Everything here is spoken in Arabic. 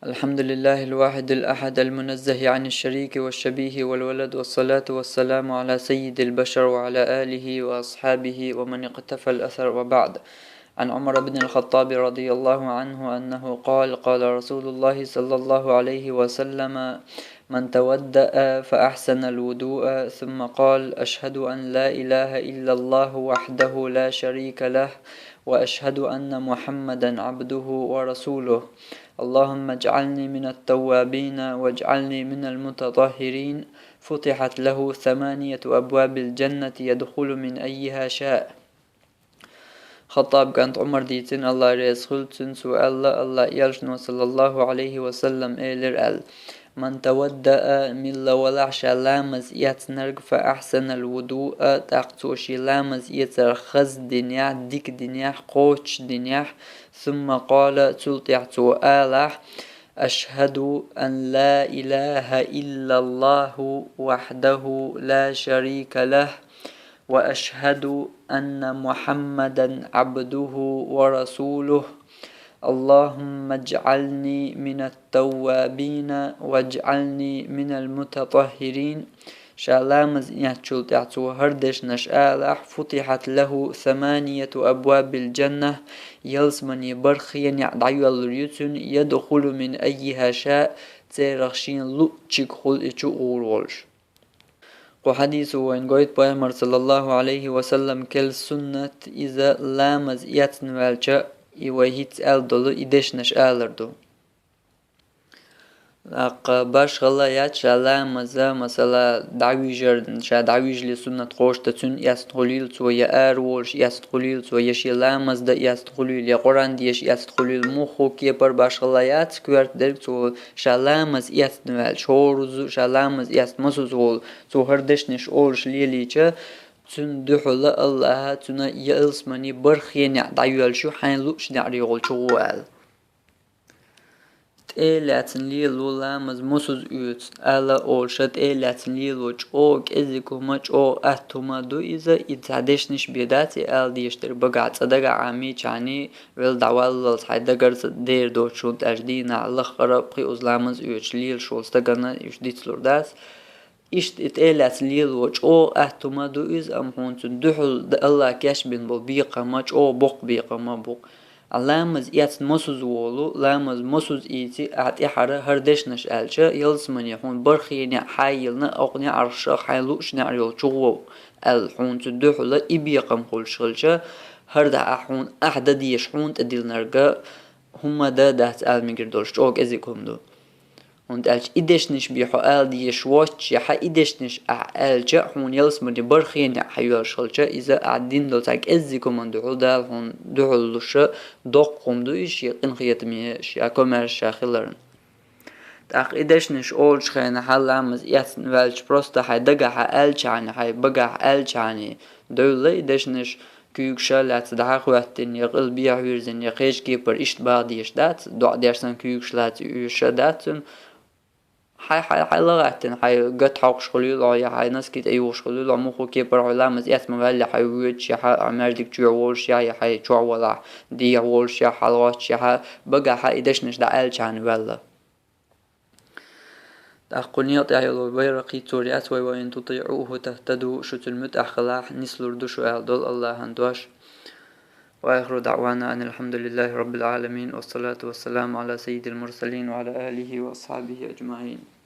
الحمد لله الواحد الأحد المنزه عن الشريك والشبيه والولد، والصلاة والسلام على سيد البشر وعلى آله وأصحابه ومن اقتفى الأثر، وبعد. عن عمر بن الخطاب رضي الله عنه أنه قال رسول الله صلى الله عليه وسلم: من تودأ فأحسن الوضوء ثم قال: أشهد أن لا إله إلا الله وحده لا شريك له، وأشهد أن محمدا عبده ورسوله، اللهم اجعلني من التوابين واجعلني من المتطهرين، فتحت له 8 أبواب الجنة يدخل من أيها شاء. خطاب كانت عمر ديتين الله رسولتن سؤال الله يلشنو صلى الله عليه وسلم إلر من تودأ من لولعش لامز يتنرق فأحسن الوضوء تقتوشي لامز يترخز دنيا ديك دنيا قوش دنيا، ثم قال تلتعتو آلح: أشهد أن لا إله إلا الله وحده لا شريك له، وأشهد أن محمدا عبده ورسوله، اللهم اجعلني من التوابين واجعلني من المتطهرين. شالامز يحشل تعتو هردش نشآلح، فتحت له 8 أبواب الجنة، يلسمني برخين يعدعو الريتون، يدخل من أيها شاء، تيرخشين لؤتشك خل إتشو أورولش. وحديث وين قويت بأمر صلى الله عليه وسلم كل سنة إذا لامز يتنوالش يوهيت ألدولو إدشنش آلردو لق باش غلا ياتش لامز مثلا دعويجر شا دعويج لسنة قوش تتون يستخليل تو يأرولش يستخليل تو يشي لامز دا يستخليل يقران ديش يستخليل مخو كيبر باش غلا ياتش كوارت درك تو شا لامز يتنوالش هورزو شا لامز يستمسوزول تو هردشنش أولش ليليچ تون دحل الله تون يلسمني برخين يعدعيوال شو حين لوش نعريغول شغوال تألاتن ليلو لامز مسوز يوت ألا أولشت تألاتن ليلو چوك إزيكو ما چو أهتوما دو إذا إتعدشنش بيداتي أل ديشتر بقعت صدقا عامي چاني ويل دعوال للصحي دقر دير دو شونت أجدينا على خراب قي أزلامز يوش ليل شولستقنا يوش ديتلور داس إشت إتألات ليل وش أو أهتما دو إز أم هونتن دحل دا الله كاش بين بيقا ماش أو بق بيقا ما بق لامز يات مسوز وولو لامز مسوز إيتي أعطي حرا هردشنش ألشا يلسمن يحون برخيني حايلنا أقني عرشا حايلوش نعريو شغو الحونتن دحل إبيقا مخول شغلشا هردا أحون أحدا ديش حون تديل نرقا هما دا دهت ميقردولش أوك أزيكم دو und als ideshnish bi hoal die schwach ja ideshnish alja hun yelsmudi barkhin hayal shalcha iza adin do tak ezzi komando udal hun duhulusha doqumdu ish yaqin khiyatmi ya komer shakhilarin tak ideshnish ol khayna halamaz yasn welch prosta haydaga alchani hay baga alchani dole ideshnish küyük şalat daha kuvvetin yaqil biya hürzin yaqish keper ish badi ishdat do dersan küyük şalat üşadatun حي لغتن حي قد حق شغلي يا حي ناس كده أيوة شغلي لا مخو كبر علامة اسمه ولا حي ويتش يا حي عمردك جو وولش يا حي جو ولا دي وولش يا حلوات يا حي بقى حي دشنش دا ألشان ولا تأقلنيات يا لو بيرقي توريات وين تطيعوه تهتدوا شت المتأخلاح نسلور دشو دول الله هندوش. وآخر دعوانا أن الحمد لله رب العالمين، والصلاة والسلام على سيد المرسلين وعلى آله وأصحابه أجمعين.